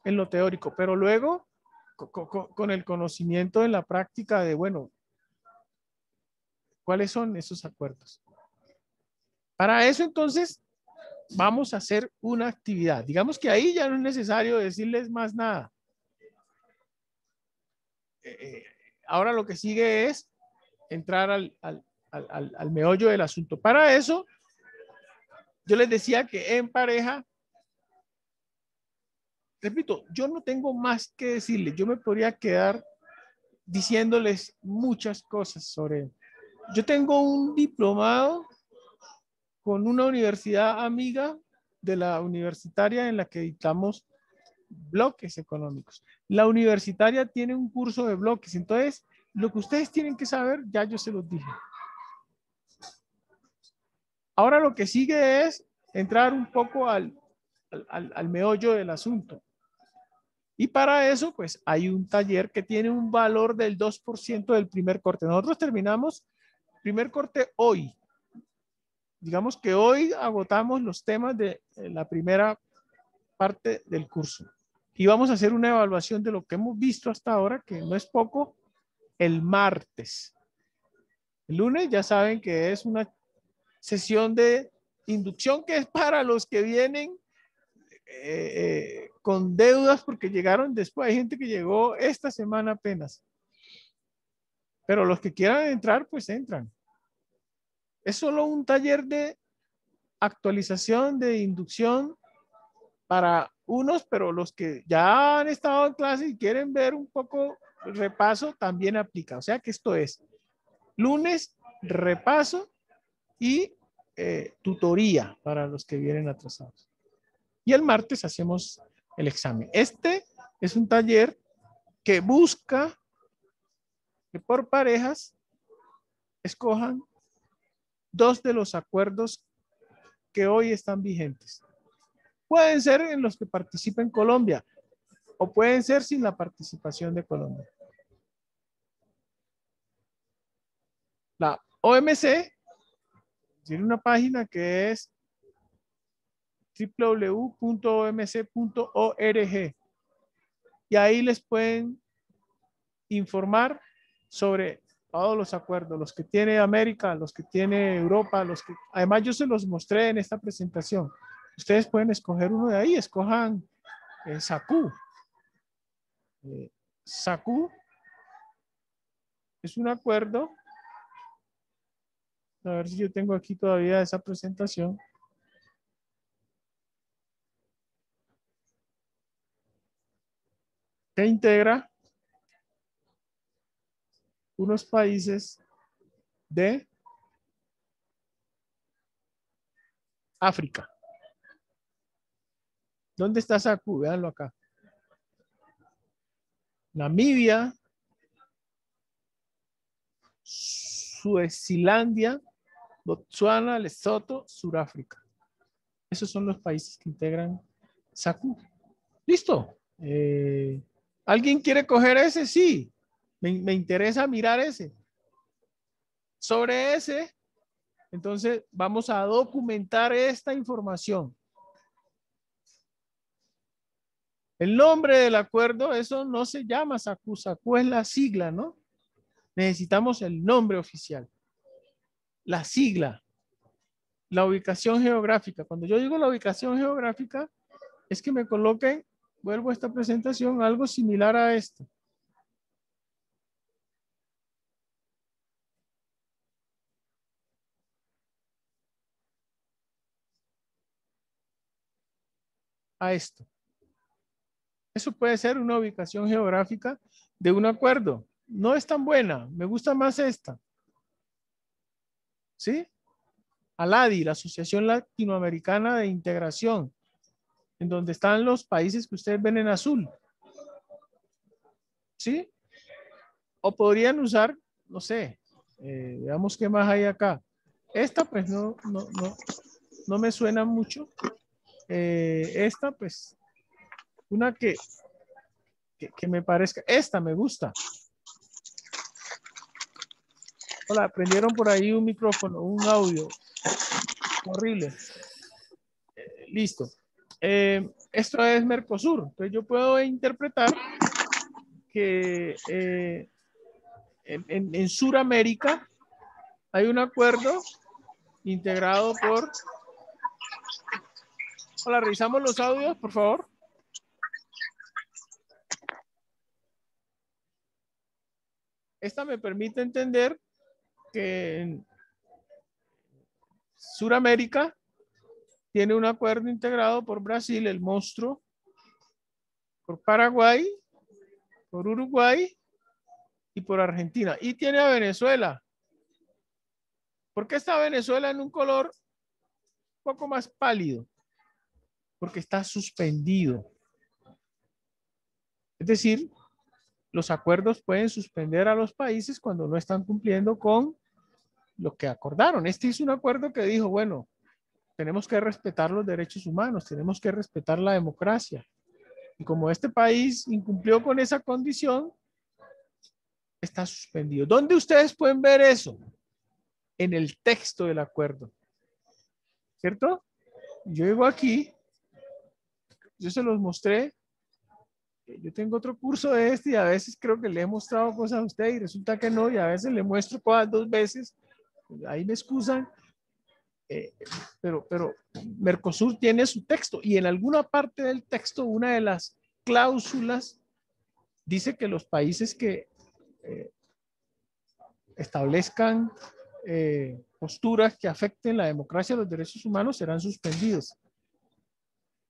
en lo teórico, pero luego con el conocimiento en la práctica de, bueno, ¿cuáles son esos acuerdos? Para eso entonces vamos a hacer una actividad. Digamos que ahí ya no es necesario decirles más nada. Ahora lo que sigue es entrar al meollo del asunto. Para eso, yo les decía que en pareja, repito, yo no tengo más que decirles. Yo me podría quedar diciéndoles muchas cosas sobre. Yo tengo un diplomado con una universidad amiga de la universitaria en la que dictamos bloques económicos. La universitaria tiene un curso de bloques, entonces lo que ustedes tienen que saber, ya yo se los dije. Ahora lo que sigue es entrar un poco al meollo del asunto. Y para eso, pues hay un taller que tiene un valor del 2% del primer corte. Nosotros terminamos primer corte hoy. Digamos que hoy agotamos los temas de la primera parte del curso. Y vamos a hacer una evaluación de lo que hemos visto hasta ahora, que no es poco, el martes. El lunes ya saben que es una sesión de inducción que es para los que vienen con deudas porque llegaron después. Hay gente que llegó esta semana apenas. Pero los que quieran entrar, pues entran. Es solo un taller de actualización, de inducción para unos, pero los que ya han estado en clase y quieren ver un poco el repaso, también aplica. O sea que esto es lunes, repaso y tutoría para los que vienen atrasados. Y el martes hacemos el examen. Este es un taller que busca que por parejas escojan 2 de los acuerdos que hoy están vigentes. Pueden ser en los que participa en Colombia o pueden ser sin la participación de Colombia. La OMC tiene una página que es www.omc.org y ahí les pueden informar sobre todos los acuerdos, los que tiene América, los que tiene Europa, los que además yo se los mostré en esta presentación. Ustedes pueden escoger uno de ahí, escojan SACU. SACU es un acuerdo. A ver si yo tengo aquí todavía esa presentación. Que integra unos países de África. ¿Dónde está SACU? Véanlo acá. Namibia, Suazilandia, Botsuana, Lesoto, Sudáfrica. Esos son los países que integran SACU. ¿Listo? ¿Alguien quiere coger ese? Sí. Me interesa mirar ese. Sobre ese, entonces vamos a documentar esta información. El nombre del acuerdo, eso no se llama SACU. SACU es la sigla, ¿no? Necesitamos el nombre oficial. La sigla. La ubicación geográfica. Cuando yo digo la ubicación geográfica, es que me coloquen, vuelvo a esta presentación, algo similar a esto. A esto. Eso puede ser una ubicación geográfica de un acuerdo. No es tan buena, me gusta más esta. ¿Sí? ALADI, la Asociación Latinoamericana de Integración, en donde están los países que ustedes ven en azul. ¿Sí? O podrían usar, no sé, veamos qué más hay acá. Esta pues no me suena mucho. Esta pues, una que me parezca, esta me gusta. Hola, prendieron por ahí un micrófono, un audio. Horrible. Listo. Esto es Mercosur. Entonces yo puedo interpretar que en Sudamérica hay un acuerdo integrado por... Hola, revisamos los audios, por favor. Esta me permite entender que en Sudamérica tiene un acuerdo integrado por Brasil, el monstruo, por Paraguay, por Uruguay y por Argentina. Y tiene a Venezuela. ¿Por qué está Venezuela en un color un poco más pálido? Porque está suspendido. Es decir, los acuerdos pueden suspender a los países cuando no están cumpliendo con lo que acordaron. Este es un acuerdo que dijo, bueno, tenemos que respetar los derechos humanos, tenemos que respetar la democracia. Y como este país incumplió con esa condición, está suspendido. ¿Dónde ustedes pueden ver eso? En el texto del acuerdo. ¿Cierto? Yo llego aquí, yo se los mostré yo tengo otro curso de este y a veces creo que le he mostrado cosas a usted y resulta que no, y a veces le muestro cosas 2 veces, ahí me excusan, pero Mercosur tiene su texto y en alguna parte del texto una de las cláusulas dice que los países que establezcan posturas que afecten la democracia y los derechos humanos serán suspendidos.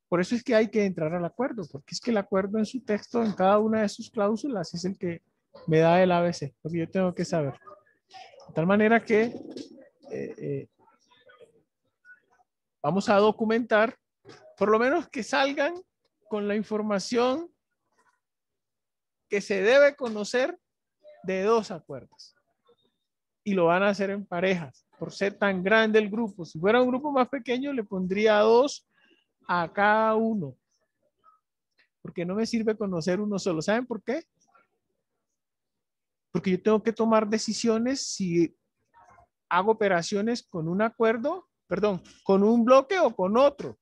Por eso es que hay que entrar al acuerdo, porque es que el acuerdo en su texto, en cada una de sus cláusulas, es el que me da el ABC, porque yo tengo que saber. De tal manera que vamos a documentar, por lo menos que salgan con la información que se debe conocer de 2 acuerdos. Y lo van a hacer en parejas, por ser tan grande el grupo. Si fuera un grupo más pequeño, le pondría 2 a cada uno. Porque no me sirve conocer uno solo. ¿Saben por qué? Porque yo tengo que tomar decisiones si hago operaciones con un acuerdo, perdón, con un bloque o con otro.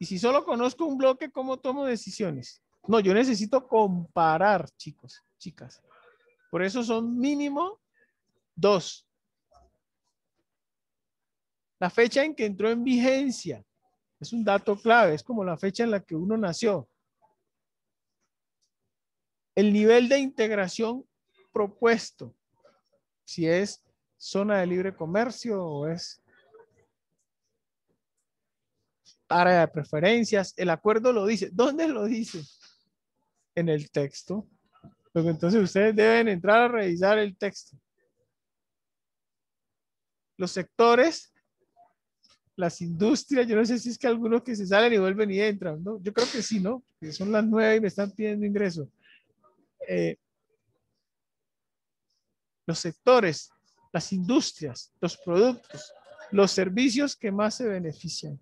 Y si solo conozco un bloque, ¿cómo tomo decisiones? No, yo necesito comparar, chicos, chicas. Por eso son mínimo 2. La fecha en que entró en vigencia es un dato clave, es como la fecha en la que uno nació. El nivel de integración propuesto, si es zona de libre comercio o es área de preferencias, el acuerdo lo dice. ¿Dónde lo dice? En el texto. Pero entonces ustedes deben entrar a revisar el texto. Los sectores, las industrias, yo no sé si es que algunos que se salen y vuelven y entran, ¿no? Yo creo que sí, ¿no? Que son las 9 y me están pidiendo ingreso. Los sectores, las industrias, los productos, los servicios que más se benefician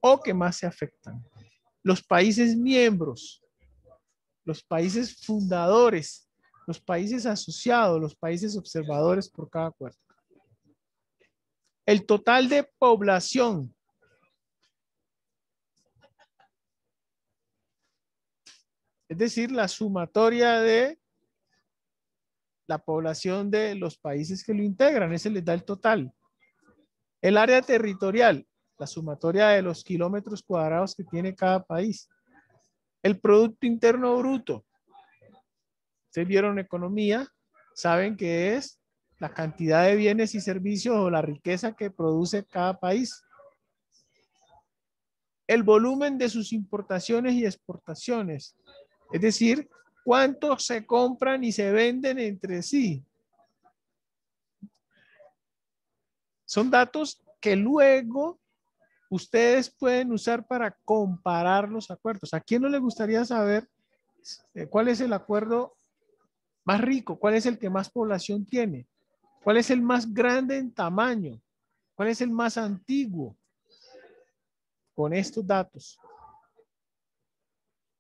o que más se afectan. Los países miembros, los países fundadores, los países asociados, los países observadores por cada acuerdo. El total de población. Es decir, la sumatoria de la población de los países que lo integran, ese les da el total. El área territorial, la sumatoria de los kilómetros cuadrados que tiene cada país. El Producto Interno Bruto. Ustedes vieron economía, saben que es la cantidad de bienes y servicios o la riqueza que produce cada país. El volumen de sus importaciones y exportaciones. Es decir, cuánto se compran y se venden entre sí. Son datos que luego ustedes pueden usar para comparar los acuerdos. ¿A quién no le gustaría saber cuál es el acuerdo más rico? ¿Cuál es el que más población tiene? ¿Cuál es el más grande en tamaño? ¿Cuál es el más antiguo? Con estos datos.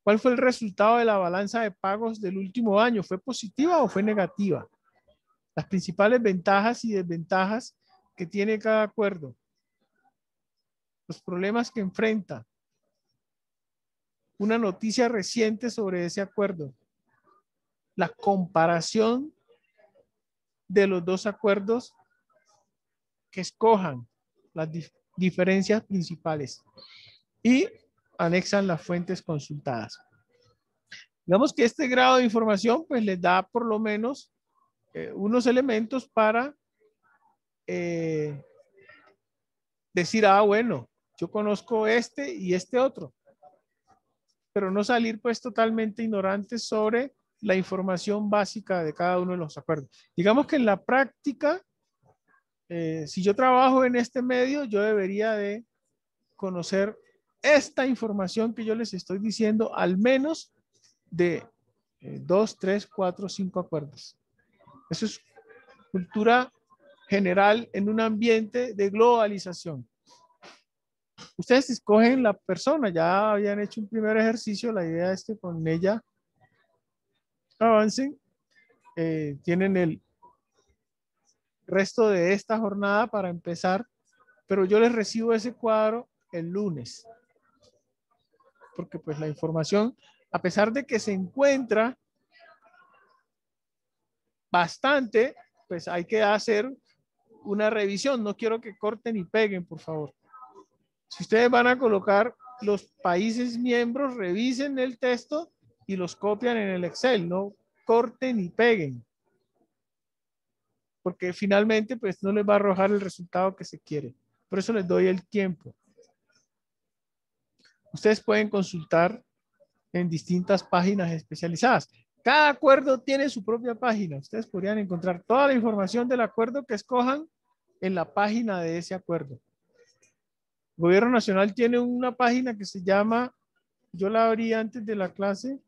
¿Cuál fue el resultado de la balanza de pagos del último año? ¿Fue positiva o fue negativa? Las principales ventajas y desventajas que tiene cada acuerdo. Los problemas que enfrenta. Una noticia reciente sobre ese acuerdo. La comparación de los 2 acuerdos que escojan, las diferencias principales. Y anexan las fuentes consultadas. Digamos que este grado de información pues les da por lo menos unos elementos para decir, bueno, yo conozco este y este otro, pero no salir pues totalmente ignorantes sobre la información básica de cada uno de los acuerdos. Digamos que en la práctica, si yo trabajo en este medio, yo debería de conocer esta información que yo les estoy diciendo, al menos de 2, 3, 4, 5 acuerdos. Eso es cultura general en un ambiente de globalización. Ustedes escogen la persona, ya habían hecho un primer ejercicio, la idea es que con ella avancen, tienen el resto de esta jornada para empezar, pero yo les recibo ese cuadro el lunes, porque pues la información a pesar de que se encuentra bastante, pues hay que hacer una revisión. No quiero que corten y peguen, por favor. Si ustedes van a colocar los países miembros, revisen el texto y los copian en el Excel. No corten y peguen. Porque finalmente pues no les va a arrojar el resultado que se quiere. Por eso les doy el tiempo. Ustedes pueden consultar en distintas páginas especializadas. Cada acuerdo tiene su propia página. Ustedes podrían encontrar toda la información del acuerdo que escojan en la página de ese acuerdo. El Gobierno Nacional tiene una página que se llama, yo la abrí antes de la clase,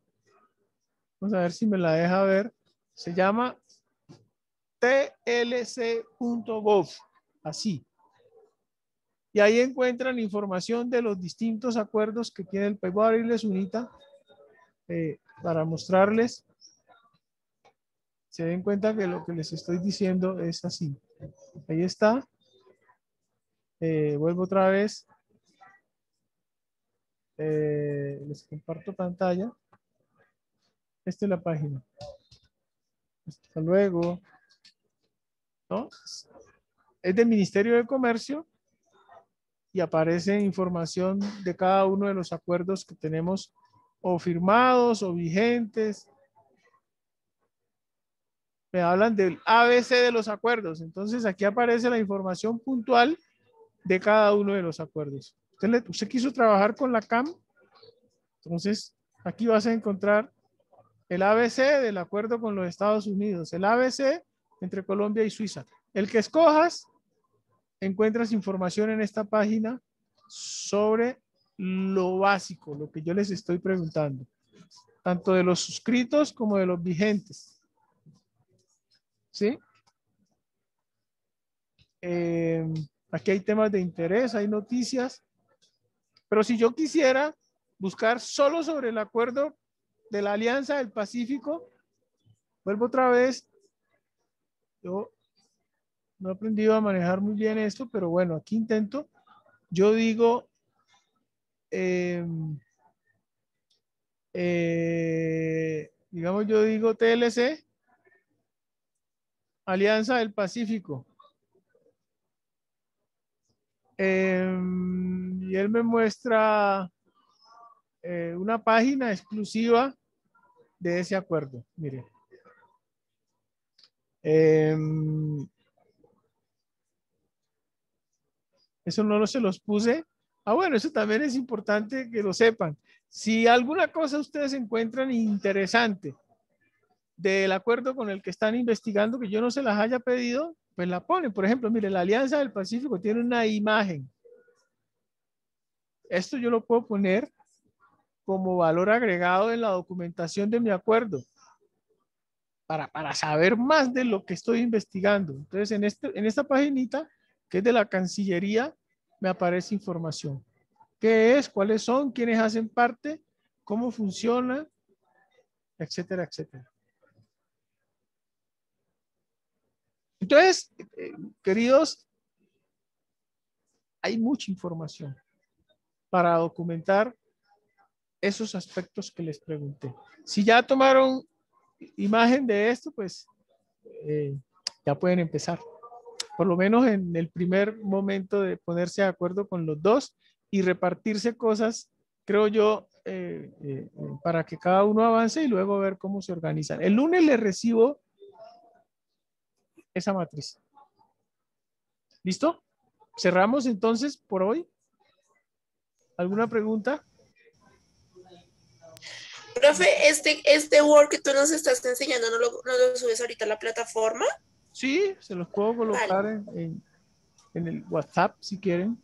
vamos a ver si me la deja ver, se llama tlc.gov, así. Y ahí encuentran información de los distintos acuerdos que tiene el país. Voy a abrirles unita para mostrarles. Se den cuenta que lo que les estoy diciendo es así. Ahí está. Vuelvo otra vez. Les comparto pantalla. Esta es la página. Hasta luego. ¿No? Es del Ministerio de Comercio y aparece información de cada uno de los acuerdos que tenemos o firmados o vigentes. Me hablan del ABC de los acuerdos. Entonces aquí aparece la información puntual de cada uno de los acuerdos. Usted quiso trabajar con la CAM. Entonces aquí vas a encontrar el ABC del acuerdo con los Estados Unidos, el ABC entre Colombia y Suiza. El que escojas, encuentras información en esta página sobre lo básico, lo que yo les estoy preguntando, tanto de los suscritos como de los vigentes. ¿Sí? Aquí hay temas de interés, hay noticias, pero si yo quisiera buscar solo sobre el acuerdo de la Alianza del Pacífico, vuelvo otra vez. Yo no he aprendido a manejar muy bien esto, pero bueno, aquí intento. Yo digo, digamos, yo digo TLC, Alianza del Pacífico. Y él me muestra una página exclusiva de ese acuerdo. Mire. Eso no se los puse. Bueno, eso también es importante que lo sepan. Si alguna cosa ustedes encuentran interesante del acuerdo con el que están investigando que yo no se las haya pedido, pues la ponen. Por ejemplo, mire, la Alianza del Pacífico tiene una imagen. Esto yo lo puedo poner como valor agregado en la documentación de mi acuerdo para saber más de lo que estoy investigando. Entonces, en esta paginita, que es de la Cancillería, me aparece información. ¿Qué es? ¿Cuáles son? ¿Quiénes hacen parte? ¿Cómo funciona? Etcétera, etcétera. Entonces, queridos, hay mucha información para documentar esos aspectos que les pregunté. Si ya tomaron imagen de esto, pues ya pueden empezar. Por lo menos en el primer momento de ponerse de acuerdo con los dos y repartirse cosas, creo yo, para que cada uno avance y luego ver cómo se organizan. El lunes les recibo esa matriz. ¿Listo? Cerramos entonces por hoy. ¿Alguna pregunta? Profe, este Word que tú nos estás enseñando, ¿no lo subes ahorita a la plataforma? Sí, se los puedo colocar en el WhatsApp si quieren.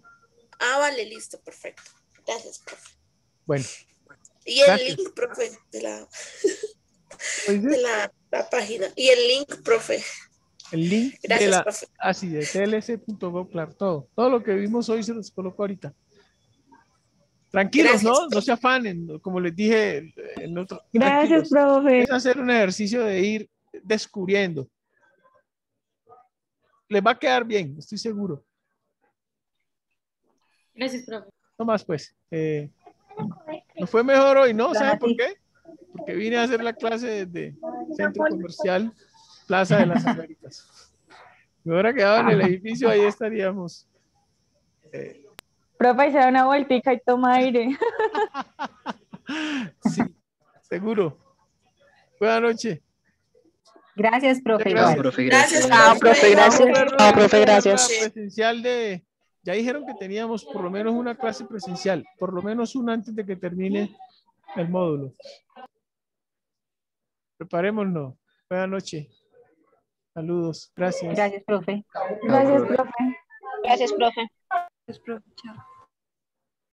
Vale, listo, perfecto. Gracias, profe. Bueno. Y el link, profe, de la página. Y el link, profe. El link Gracias, profe. Así de tlc.gov, claro, todo lo que vimos hoy se los coloco ahorita. Tranquilos, gracias, ¿no? Profe. No se afanen, como les dije en otro. Gracias, profe. Es hacer un ejercicio de ir descubriendo. Les va a quedar bien, estoy seguro. Gracias, profe. No más, pues. Nos fue mejor hoy, ¿no? ¿Saben por qué? porque vine a hacer la clase desde Centro Comercial Plaza de las Américas. Me hubiera quedado en el edificio, ahí estaríamos. Profe, se da una vueltica y toma aire. Sí, seguro. Buenas noches. Gracias, profe. Gracias. Chao, profe, Gracias, gracias. Chao, profe, gracias. Vamos a ver Chao, profe, la gracias. presencial de, ya dijeron que teníamos por lo menos una clase presencial, por lo menos una antes de que termine el módulo. Preparémonos. Buenas noches. Saludos. Gracias. Gracias, profe. Gracias, profe. profe. Gracias, profe. Gracias, profe. Chao.